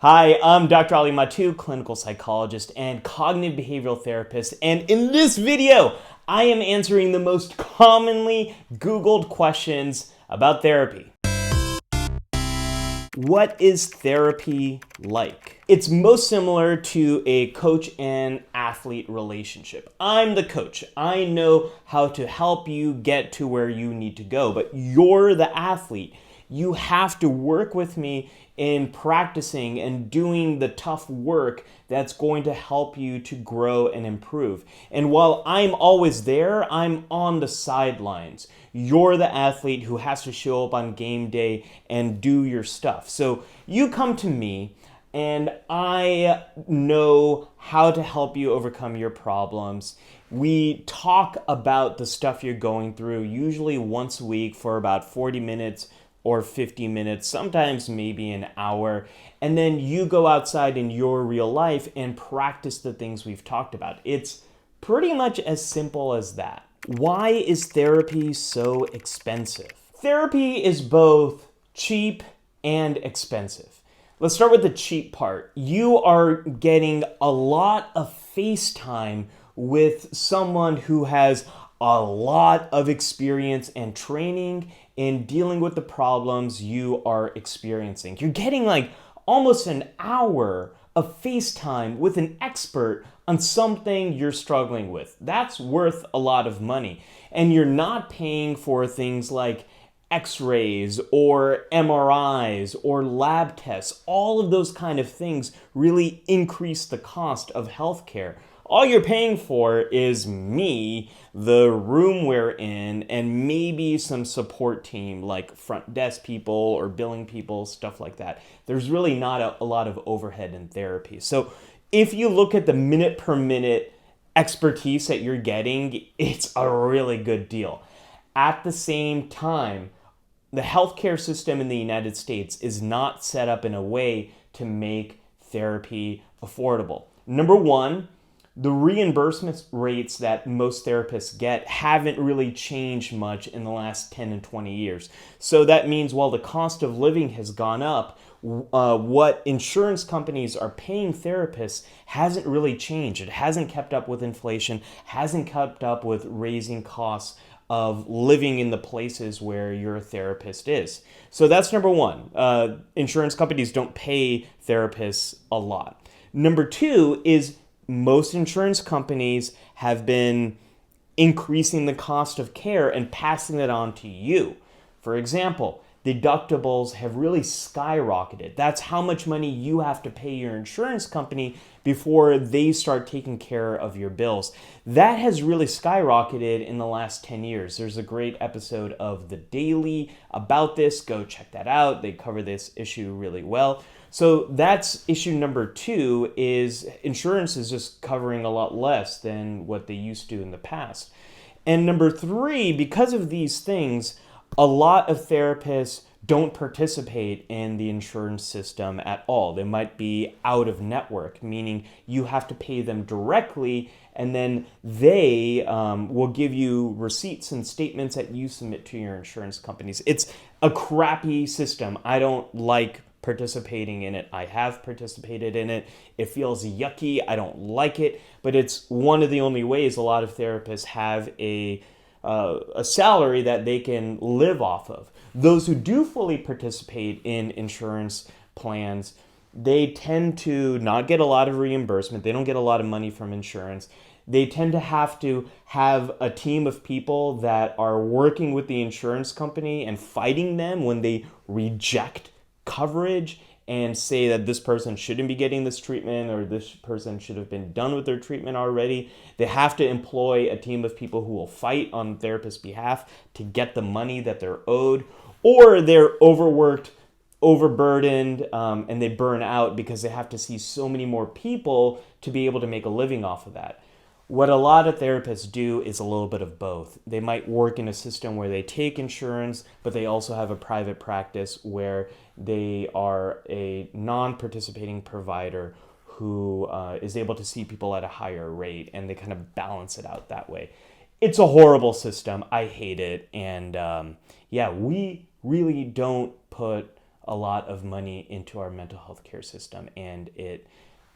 Hi, I'm Dr. Ali Matu, clinical psychologist and cognitive behavioral therapist, and in this video, I am answering the most commonly Googled questions about therapy. What is therapy like? It's most similar to a coach and athlete relationship. I'm the coach. I know how to help you get to where you need to go, but you're the athlete. You have to work with me in practicing and doing the tough work that's going to help you to grow and improve. And while I'm always there, I'm on the sidelines. You're the athlete who has to show up on game day and do your stuff. So you come to me and I know how to help you overcome your problems. We talk about the stuff you're going through usually once a week for about 40 minutes or 50 minutes, sometimes maybe an hour. And then you go outside in your real life and practice the things we've talked about. It's pretty much as simple as that. Why is therapy so expensive? Therapy is both cheap and expensive. Let's start with the cheap part. You are getting a lot of face time with someone who has a lot of experience and training in dealing with the problems you are experiencing. You're getting like almost an hour of FaceTime with an expert on something you're struggling with. That's worth a lot of money. And you're not paying for things like x-rays or MRIs or lab tests. All of those kind of things really increase the cost of healthcare. All you're paying for is me, the room we're in, and maybe some support team like front desk people or billing people, stuff like that. There's really not a lot of overhead in therapy. So if you look at the minute per minute expertise that you're getting, it's a really good deal. At the same time, the healthcare system in the United States is not set up in a way to make therapy affordable. Number one, the reimbursement rates that most therapists get haven't really changed much in the last 10 and 20 years. So that means while the cost of living has gone up, what insurance companies are paying therapists hasn't really changed. It hasn't kept up with inflation, hasn't kept up with raising costs of living in the places where your therapist is. So that's number one. Insurance companies don't pay therapists a lot. Number two is most insurance companies have been increasing the cost of care and passing it on to you. For example, deductibles have really skyrocketed. That's how much money you have to pay your insurance company before they start taking care of your bills. That has really skyrocketed in the last 10 years. There's a great episode of The Daily about this. Go check that out. They cover this issue really well. So that's issue number two, is insurance is just covering a lot less than what they used to in the past. And number three, because of these things, a lot of therapists don't participate in the insurance system at all. They might be out of network, meaning you have to pay them directly, and then they will give you receipts and statements that you submit to your insurance companies. It's a crappy system. I don't like participating in it. I have participated in it. It feels yucky. I don't like it, but it's one of the only ways a lot of therapists have a salary that they can live off of. Those who do fully participate in insurance plans, they tend to not get a lot of reimbursement. They don't get a lot of money from insurance. They tend to have a team of people that are working with the insurance company and fighting them when they reject coverage and say that this person shouldn't be getting this treatment or this person should have been done with their treatment already. They have to employ a team of people who will fight on the therapist's behalf to get the money that they're owed, or they're overworked, overburdened, and they burn out because they have to see so many more people to be able to make a living off of that. What a lot of therapists do is a little bit of both. They might work in a system where they take insurance, but they also have a private practice where they are a non-participating provider who is able to see people at a higher rate, and they kind of balance it out that way. It's a horrible system. I hate it. And we really don't put a lot of money into our mental health care system, and it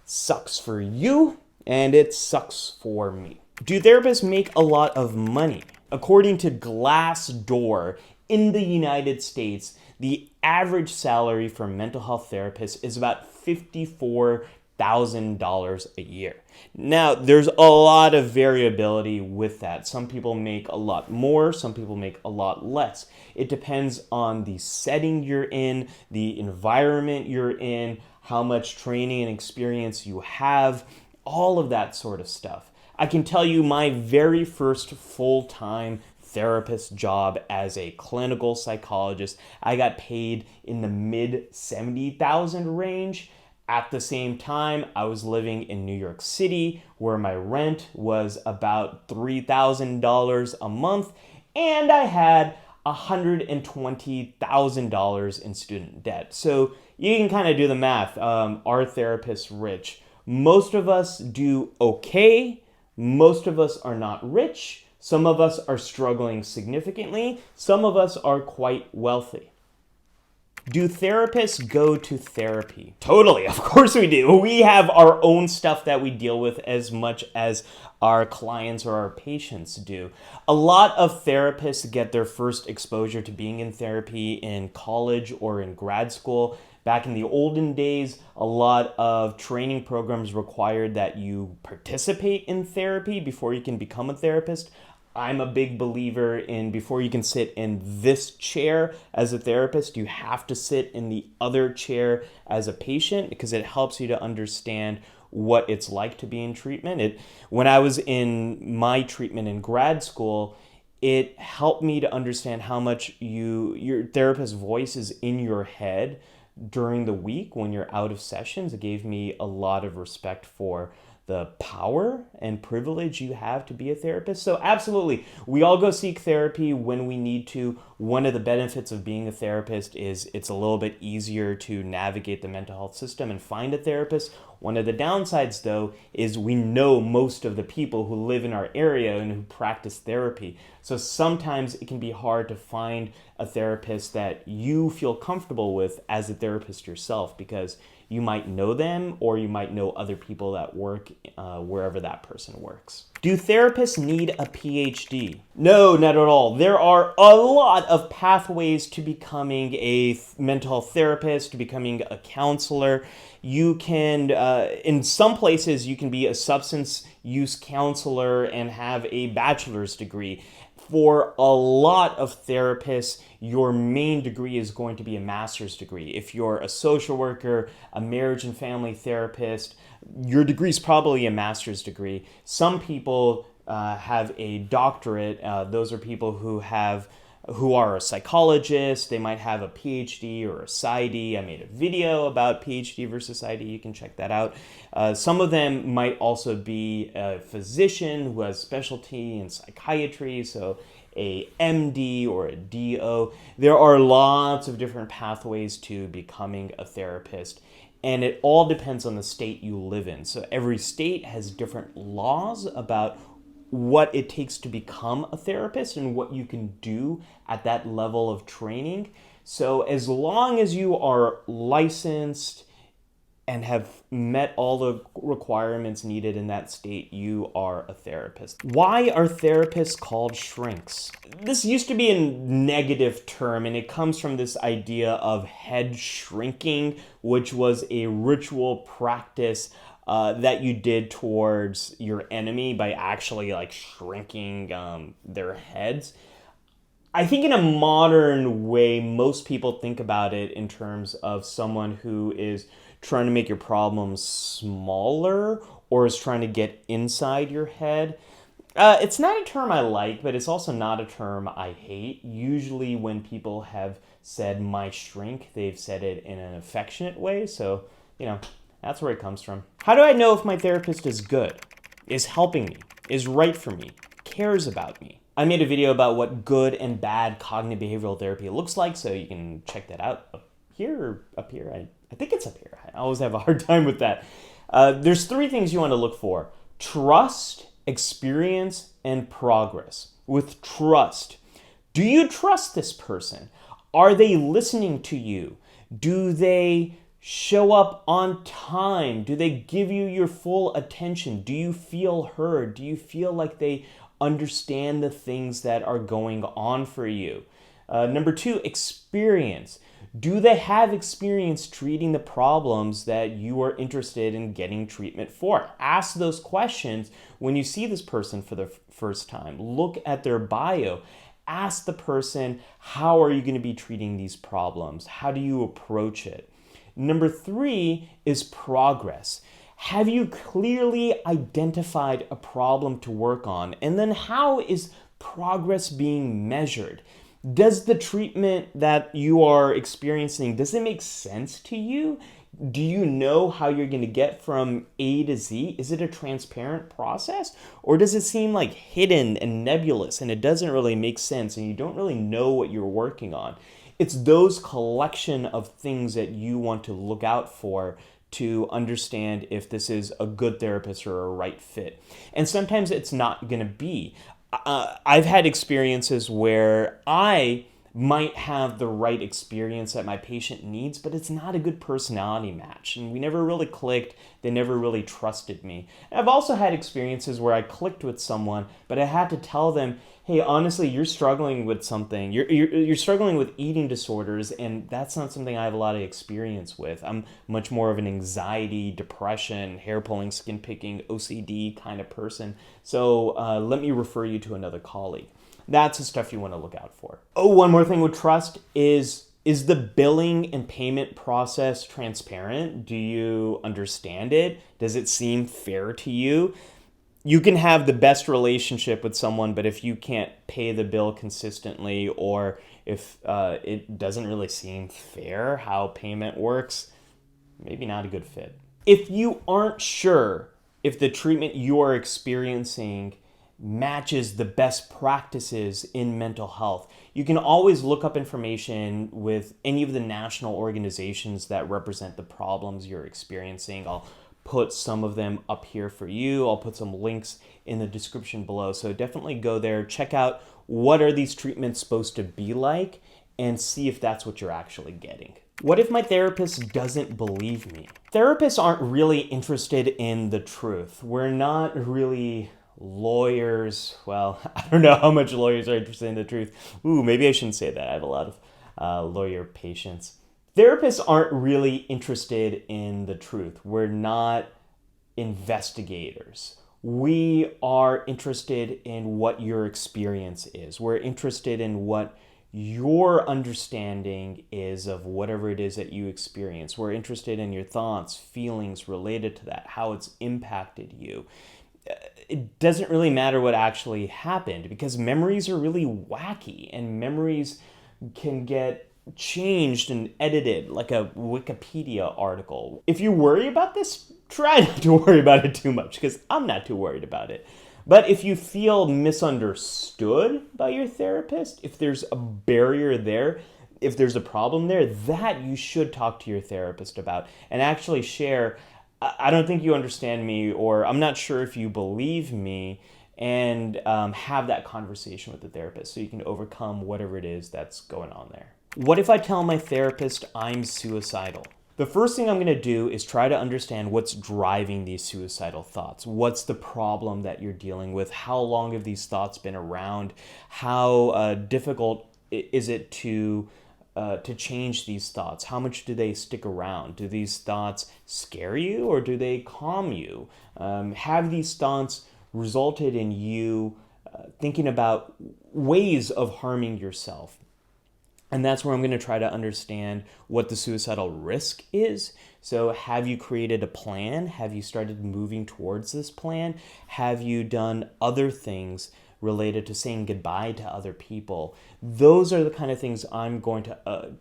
sucks for you and it sucks for me. Do therapists make a lot of money? According to Glassdoor, in the United States, the average salary for mental health therapists is about $54,000 a year. Now, there's a lot of variability with that. Some people make a lot more, some people make a lot less. It depends on the setting you're in, the environment you're in, how much training and experience you have, all of that sort of stuff. I can tell you my very first full-time therapist job as a clinical psychologist, I got paid in the mid $70,000 range. At the same time, I was living in New York City, where my rent was about $3,000 a month, and I had $120,000 in student debt. So you can kind of do the math. Are therapists rich? Most of us do okay. Most of us are not rich. Some of us are struggling significantly. Some of us are quite wealthy. Do therapists go to therapy? Totally, of course we do. We have our own stuff that we deal with as much as our clients or our patients do. A lot of therapists get their first exposure to being in therapy in college or in grad school. Back in the olden days, a lot of training programs required that you participate in therapy before you can become a therapist. I'm a big believer in before you can sit in this chair as a therapist, you have to sit in the other chair as a patient because it helps you to understand what it's like to be in treatment. When I was in my treatment in grad school, it helped me to understand how much your therapist's voice is in your head during the week when you're out of sessions. It gave me a lot of respect for the power and privilege you have to be a therapist. So absolutely, we all go seek therapy when we need to. One of the benefits of being a therapist is it's a little bit easier to navigate the mental health system and find a therapist. One of the downsides, though, is we know most of the people who live in our area and who practice therapy. So sometimes it can be hard to find a therapist that you feel comfortable with as a therapist yourself, because you might know them or you might know other people that work wherever that person works. Do therapists need a PhD? No, not at all. There are a lot of pathways to becoming a mental health therapist, to becoming a counselor. You can, in some places, you can be a substance use counselor and have a bachelor's degree. For a lot of therapists, your main degree is going to be a master's degree. If you're a social worker, a marriage and family therapist, your degree is probably a master's degree. Some people have a doctorate. Those are people who are a psychologist. They might have a PhD or a PsyD. I made a video about PhD versus PsyD. You can check that out. Some of them might also be a physician who has specialty in psychiatry, so a MD or a DO. There are lots of different pathways to becoming a therapist, and it all depends on the state you live in. So every state has different laws about what it takes to become a therapist and what you can do at that level of training. So as long as you are licensed and have met all the requirements needed in that state, you are a therapist. Why are therapists called shrinks? This used to be a negative term, and it comes from this idea of head shrinking, which was a ritual practice that you did towards your enemy by actually shrinking their heads. I think in a modern way, most people think about it in terms of someone who is trying to make your problems smaller or is trying to get inside your head. It's not a term I like, but it's also not a term I hate. Usually when people have said my shrink, they've said it in an affectionate way. So, that's where it comes from. How do I know if my therapist is good, is helping me, is right for me, cares about me? I made a video about what good and bad cognitive behavioral therapy looks like, so you can check that out up here or up here. I think it's up here. I always have a hard time with that. There's 3 things you want to look for: trust, experience, and progress. With trust, do you trust this person? Are they listening to you? Do they show up on time? Do they give you your full attention? Do you feel heard? Do you feel like they understand the things that are going on for you? Number two, experience. Do they have experience treating the problems that you are interested in getting treatment for? Ask those questions when you see this person for the first time. Look at their bio. Ask the person, how are you going to be treating these problems? How do you approach it? Number three is progress. Have you clearly identified a problem to work on? And then how is progress being measured? Does the treatment that you are experiencing, does it make sense to you? Do you know how you're going to get from A to Z? Is it a transparent process? Or does it seem like hidden and nebulous and it doesn't really make sense and you don't really know what you're working on? It's those collection of things that you want to look out for to understand if this is a good therapist or a right fit. And sometimes it's not going to be. I've had experiences where I might have the right experience that my patient needs, but it's not a good personality match. And we never really clicked. They never really trusted me. And I've also had experiences where I clicked with someone, but I had to tell them, hey, honestly, you're struggling with something. You're struggling with eating disorders, and that's not something I have a lot of experience with. I'm much more of an anxiety, depression, hair pulling, skin picking, OCD kind of person. So let me refer you to another colleague. That's the stuff you want to look out for. Oh, one more thing with trust is the billing and payment process transparent? Do you understand it? Does it seem fair to you? You can have the best relationship with someone, but if you can't pay the bill consistently, or if it doesn't really seem fair how payment works, maybe not a good fit. If you aren't sure if the treatment you are experiencing matches the best practices in mental health, you can always look up information with any of the national organizations that represent the problems you're experiencing. I'll put some of them up here for you. I'll put some links in the description below. So definitely go there, check out what are these treatments supposed to be like, and see if that's what you're actually getting. What if my therapist doesn't believe me? Therapists aren't really interested in the truth. We're not really lawyers. Well, I don't know how much lawyers are interested in the truth. Ooh, maybe I shouldn't say that. I have a lot of lawyer patients. Therapists aren't really interested in the truth. We're not investigators. We are interested in what your experience is. We're interested in what your understanding is of whatever it is that you experience. We're interested in your thoughts, feelings related to that, how it's impacted you. It doesn't really matter what actually happened because memories are really wacky and memories can get changed and edited like a Wikipedia article. If you worry about this, try not to worry about it too much because I'm not too worried about it. But if you feel misunderstood by your therapist, if there's a barrier there, if there's a problem there, that you should talk to your therapist about and actually share, I don't think you understand me, or I'm not sure if you believe me, and have that conversation with the therapist so you can overcome whatever it is that's going on there. What if I tell my therapist I'm suicidal? The first thing I'm going to do is try to understand what's driving these suicidal thoughts. What's the problem that you're dealing with? How long have these thoughts been around? How difficult is it to change these thoughts? How much do they stick around? Do these thoughts scare you or do they calm you? Have these thoughts resulted in you thinking about ways of harming yourself? And that's where I'm going to try to understand what the suicidal risk is. So have you created a plan? Have you started moving towards this plan? Have you done other things related to saying goodbye to other people? Those are the kind of things I'm going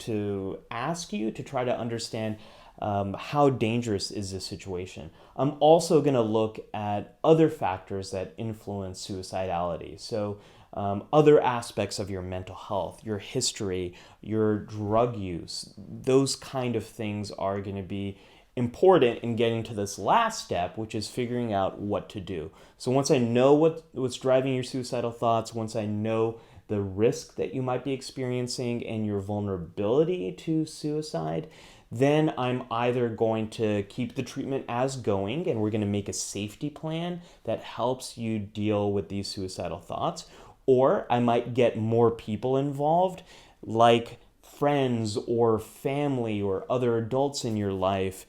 to ask you to try to understand how dangerous is this situation. I'm also going to look at other factors that influence suicidality. So other aspects of your mental health, your history, your drug use, those kind of things are going to be important in getting to this last step, which is figuring out what to do. So once I know what's driving your suicidal thoughts, once I know the risk that you might be experiencing and your vulnerability to suicide, then I'm either going to keep the treatment as going and we're going to make a safety plan that helps you deal with these suicidal thoughts, or I might get more people involved, like friends or family or other adults in your life,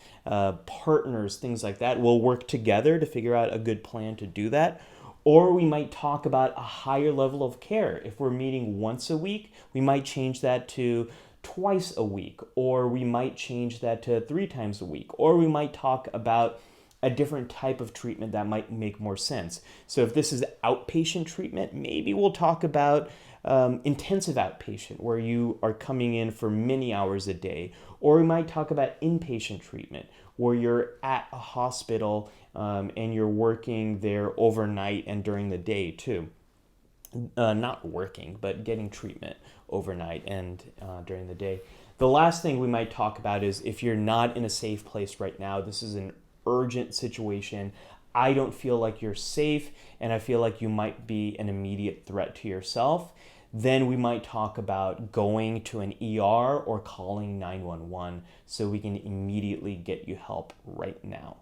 partners, things like that. We'll work together to figure out a good plan to do that. Or we might talk about a higher level of care. If we're meeting once a week, we might change that to twice a week, or we might change that to 3 times a week, or we might talk about a different type of treatment that might make more sense. So if this is outpatient treatment, maybe we'll talk about intensive outpatient, where you are coming in for many hours a day. Or we might talk about inpatient treatment, where you're at a hospital and you're working there overnight and during the day too. Not working, but getting treatment overnight and during the day. The last thing we might talk about is if you're not in a safe place right now, this is an urgent situation, I don't feel like you're safe, and I feel like you might be an immediate threat to yourself, then we might talk about going to an ER or calling 911 so we can immediately get you help right now.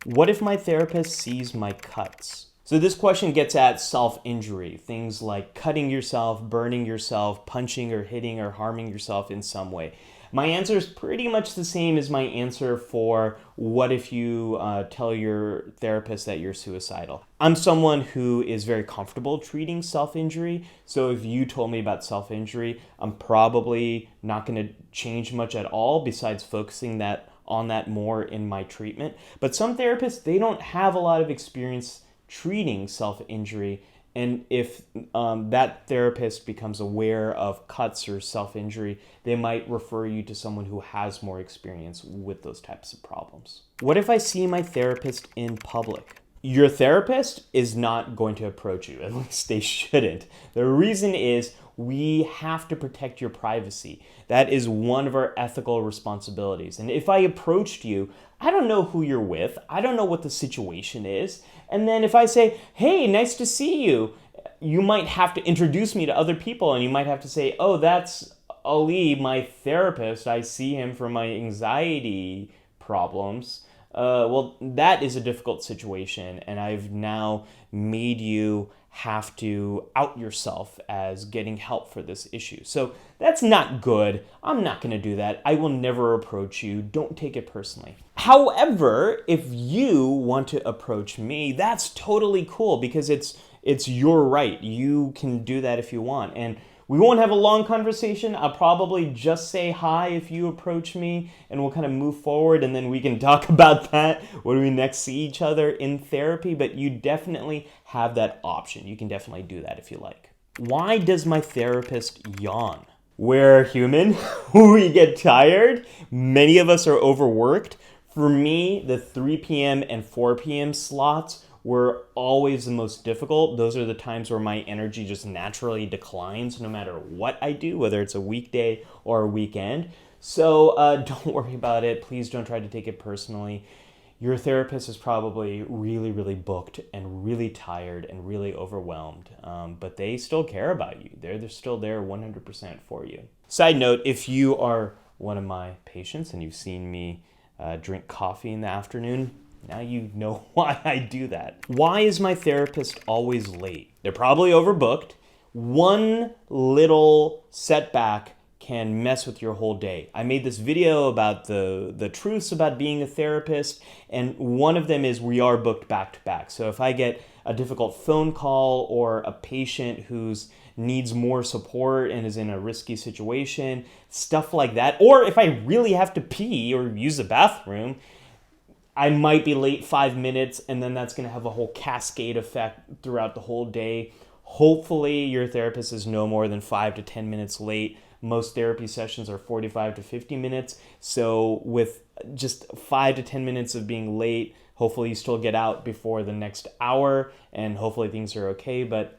What if my therapist sees my cuts? So this question gets at self-injury, things like cutting yourself, burning yourself, punching or hitting or harming yourself in some way. My answer is pretty much the same as my answer for what if you tell your therapist that you're suicidal. I'm someone who is very comfortable treating self-injury, so if you told me about self-injury, I'm probably not going to change much at all besides focusing on that more in my treatment. But some therapists, they don't have a lot of experience treating self-injury, and if that therapist becomes aware of cuts or self-injury, they might refer you to someone who has more experience with those types of problems. What if I see my therapist in public? Your therapist is not going to approach you, at least they shouldn't. The reason is we have to protect your privacy. That is one of our ethical responsibilities. And if I approached you, I don't know who you're with, I don't know what the situation is, and then if I say, hey, nice to see you, you might have to introduce me to other people, and you might have to say, oh, that's Ali, my therapist, I see him for my anxiety problems. Well, that is a difficult situation, and I've now made you have to out yourself as getting help for this issue. So that's not good. I'm not going to do that. I will never approach you. Don't take it personally. However, if you want to approach me, that's totally cool because it's your right. You can do that if you want. And we won't have a long conversation. I'll probably just say hi if you approach me, and we'll kind of move forward, and then we can talk about that when we next see each other in therapy. But you definitely have that option. You can definitely do that if you like. Why does my therapist yawn? We're human. We get tired. Many of us are overworked. For me, the 3 p.m. and 4 p.m. slots were always the most difficult. Those are the times where my energy just naturally declines no matter what I do, whether it's a weekday or a weekend. So don't worry about it. Please don't try to take it personally. Your therapist is probably really, really booked and really tired and really overwhelmed, but they still care about you. They're still there 100% for you. Side note, if you are one of my patients and you've seen me drink coffee in the afternoon, now you know why I do that. Why is my therapist always late? They're probably overbooked. One little setback can mess with your whole day. I made this video about the truths about being a therapist, and one of them is we are booked back to back. So if I get a difficult phone call or a patient who's needs more support and is in a risky situation, stuff like that, or if I really have to pee or use the bathroom, I might be late 5 minutes, and then that's going to have a whole cascade effect throughout the whole day. Hopefully, your therapist is no more than 5 to 10 minutes late. Most therapy sessions are 45 to 50 minutes. So with just 5 to 10 minutes of being late, hopefully you still get out before the next hour, and hopefully things are okay. But,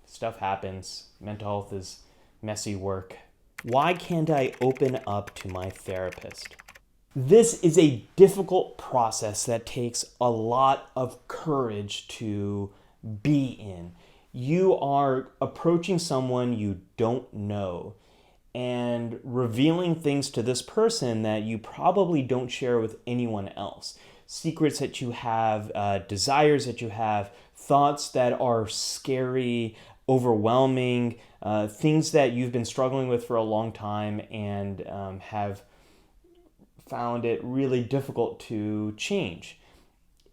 stuff happens. Mental health is messy work. Why can't I open up to my therapist? This is a difficult process that takes a lot of courage to be in. You are approaching someone you don't know and revealing things to this person that you probably don't share with anyone else. Secrets that you have, desires that you have, thoughts that are scary, overwhelming, things that you've been struggling with for a long time and have found it really difficult to change.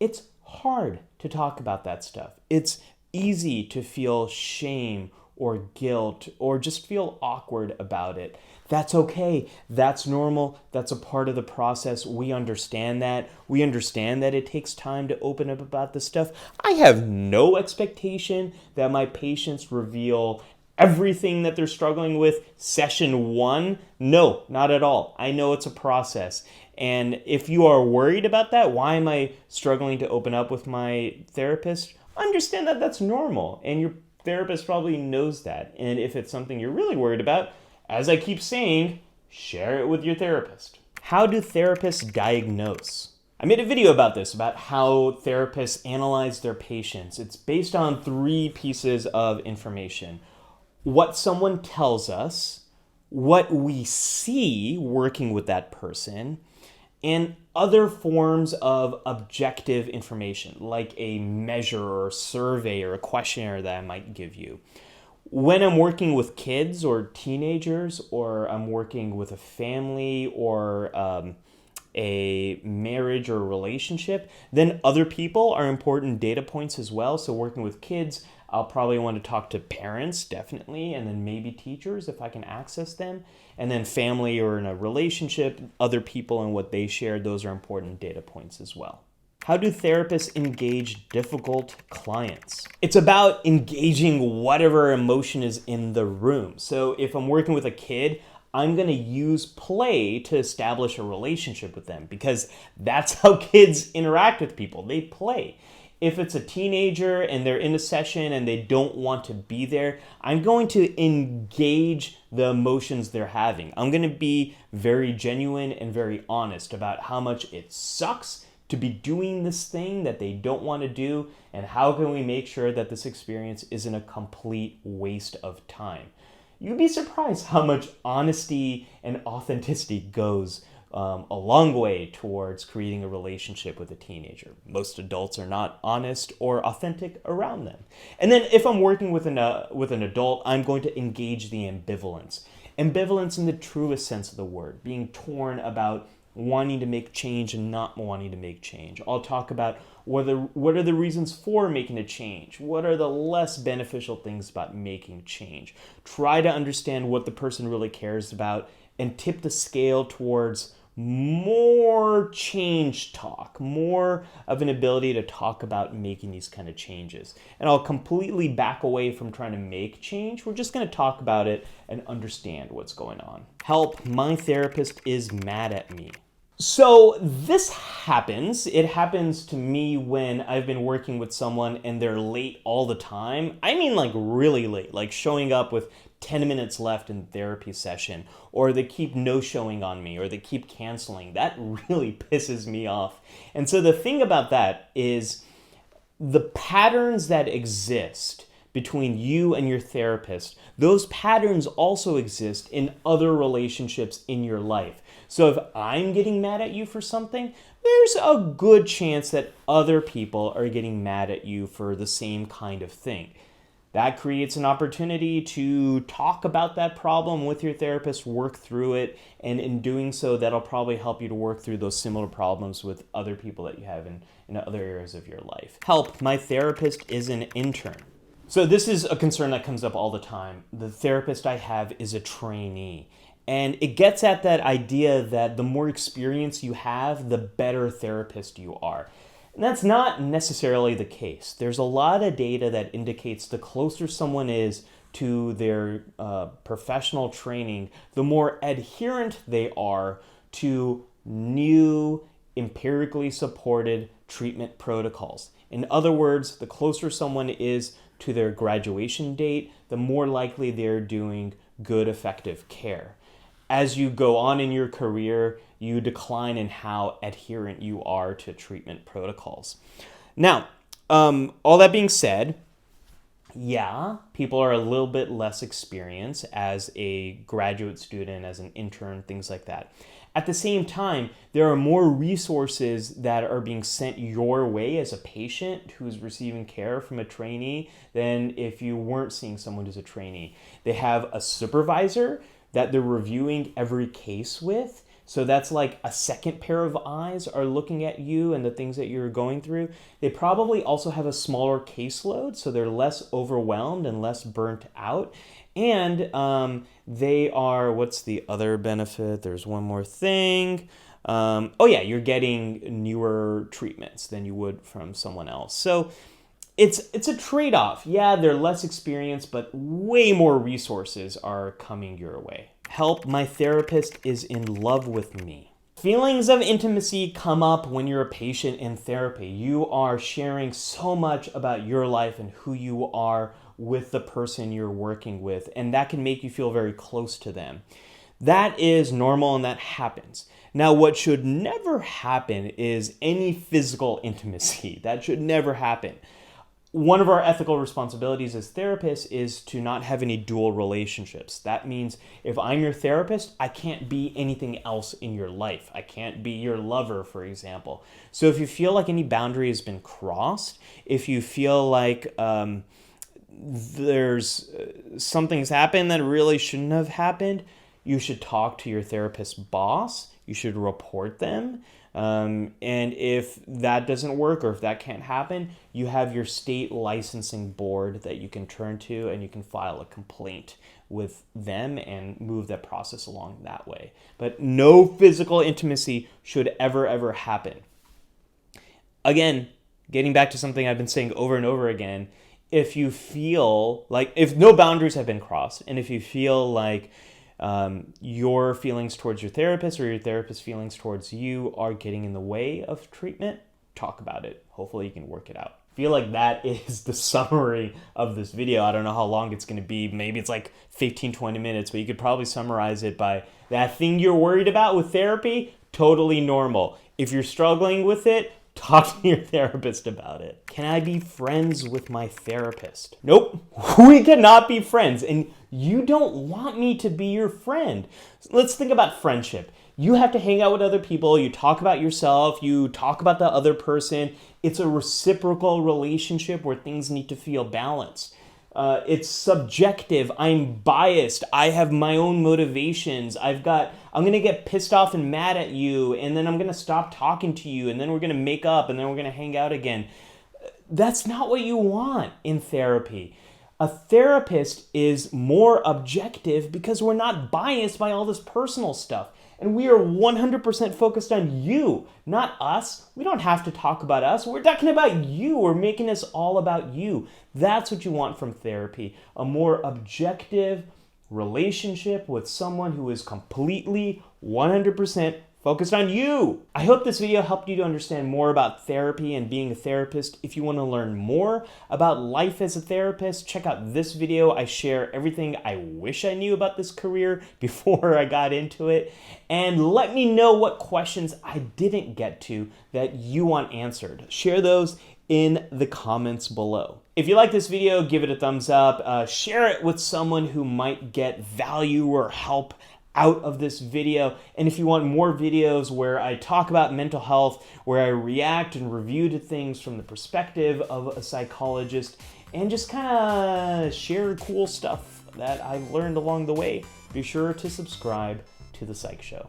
It's hard to talk about that stuff. It's easy to feel shame or guilt or just feel awkward about it. That's okay. That's normal. That's a part of the process. We understand that. We understand that it takes time to open up about this stuff. I have no expectation that my patients reveal everything that they're struggling with session one. No, not at all. I know it's a process. And if you are worried about that, why am I struggling to open up with my therapist? Understand that that's normal. And your therapist probably knows that. And if it's something you're really worried about, as I keep saying, share it with your therapist. How do therapists diagnose? I made a video about this, about how therapists analyze their patients. It's based on 3 pieces of information. What someone tells us, what we see working with that person, and other forms of objective information, like a measure or survey or a questionnaire that I might give you. When I'm working with kids or teenagers, or I'm working with a family or a marriage or a relationship, then other people are important data points as well. So working with kids, I'll probably want to talk to parents, definitely, and then maybe teachers if I can access them. And then family or in a relationship, other people and what they share, those are important data points as well. How do therapists engage difficult clients? It's about engaging whatever emotion is in the room. So if I'm working with a kid, I'm going to use play to establish a relationship with them because that's how kids interact with people. They play. If it's a teenager and they're in a session and they don't want to be there, I'm going to engage the emotions they're having. I'm going to be very genuine and very honest about how much it sucks to be doing this thing that they don't want to do, and how can we make sure that this experience isn't a complete waste of time. You'd be surprised how much honesty and authenticity goes a long way towards creating a relationship with a teenager. Most adults are not honest or authentic around them. And then if I'm working with an adult, I'm going to engage the ambivalence. Ambivalence in the truest sense of the word, being torn about wanting to make change and not wanting to make change. I'll talk about what are the reasons for making a change? What are the less beneficial things about making change? Try to understand what the person really cares about and tip the scale towards more change talk, more of an ability to talk about making these kind of changes. And I'll completely back away from trying to make change. We're just going to talk about it and understand what's going on. Help, my therapist is mad at me. So this happens. It happens to me when I've been working with someone and they're late all the time. I mean like really late, like showing up with 10 minutes left in the therapy session, or they keep no-showing on me, or they keep canceling. That really pisses me off. And so the thing about that is the patterns that exist between you and your therapist, those patterns also exist in other relationships in your life. So if I'm getting mad at you for something, there's a good chance that other people are getting mad at you for the same kind of thing. That creates an opportunity to talk about that problem with your therapist, work through it, and in doing so, that'll probably help you to work through those similar problems with other people that you have in other areas of your life. Help, my therapist is an intern. So this is a concern that comes up all the time. The therapist I have is a trainee. And it gets at that idea that the more experience you have, the better therapist you are. And that's not necessarily the case. There's a lot of data that indicates the closer someone is to their professional training, the more adherent they are to new empirically supported treatment protocols. In other words, the closer someone is to their graduation date, the more likely they're doing good, effective care. As you go on in your career, you decline in how adherent you are to treatment protocols. Now, all that being said, Yeah, people are a little bit less experienced as a graduate student, as an intern, things like that. At the same time, there are more resources that are being sent your way as a patient who's receiving care from a trainee than if you weren't seeing someone who's a trainee. They have a supervisor that they're reviewing every case with. So that's like a second pair of eyes are looking at you and the things that you're going through. They probably also have a smaller caseload, so they're less overwhelmed and less burnt out. And they are, what's the other benefit? There's one more thing. Oh yeah, you're getting newer treatments than you would from someone else. So it's a trade-off. Yeah, they're less experienced, but way more resources are coming your way. Help, my therapist is in love with me. Feelings of intimacy come up when you're a patient in therapy. You are sharing so much about your life and who you are with the person you're working with, and that can make you feel very close to them. That is normal and that happens. Now, what should never happen is any physical intimacy. That should never happen. One of our ethical responsibilities as therapists is to not have any dual relationships. That means if I'm your therapist, I can't be anything else in your life. I can't be your lover, for example. So if you feel like any boundary has been crossed, if you feel like there's something's happened that really shouldn't have happened, you should talk to your therapist's boss. You should report them. And if that doesn't work or if that can't happen, you have your state licensing board that you can turn to and you can file a complaint with them and move that process along that way. But no physical intimacy should ever happen. Again, getting back to something I've been saying over and over again, if you feel like, if no boundaries have been crossed, and if you feel like your feelings towards your therapist or your therapist's feelings towards you are getting in the way of treatment, talk about it. Hopefully you can work it out. I feel like that is the summary of this video. I don't know how long it's going to be. Maybe it's like 15-20 minutes, but you could probably summarize it by that thing you're worried about with therapy, totally normal. If you're struggling with it, talk to your therapist about it. Can I be friends with my therapist? Nope, we cannot be friends, and you don't want me to be your friend. Let's think about friendship. You have to hang out with other people, you talk about yourself, you talk about the other person. It's a reciprocal relationship where things need to feel balanced. It's subjective. I'm biased. I have my own motivations. I'm going to get pissed off and mad at you, and then I'm going to stop talking to you, and then we're going to make up, and then we're going to hang out again. That's not what you want in therapy. A therapist is more objective because we're not biased by all this personal stuff. And we are 100% focused on you, not us. We don't have to talk about us. We're talking about you. We're making this all about you. That's what you want from therapy. A more objective relationship with someone who is completely 100% focused on you. I hope this video helped you to understand more about therapy and being a therapist. If you want to learn more about life as a therapist, check out this video. I share everything I wish I knew about this career before I got into it. And let me know what questions I didn't get to that you want answered. Share those in the comments below. If you like this video, give it a thumbs up. Share it with someone who might get value or help out of this video. And if you want more videos where I talk about mental health, where I react and review to things from the perspective of a psychologist, and just kind of share cool stuff that I've learned along the way, be sure to subscribe to The Psych Show.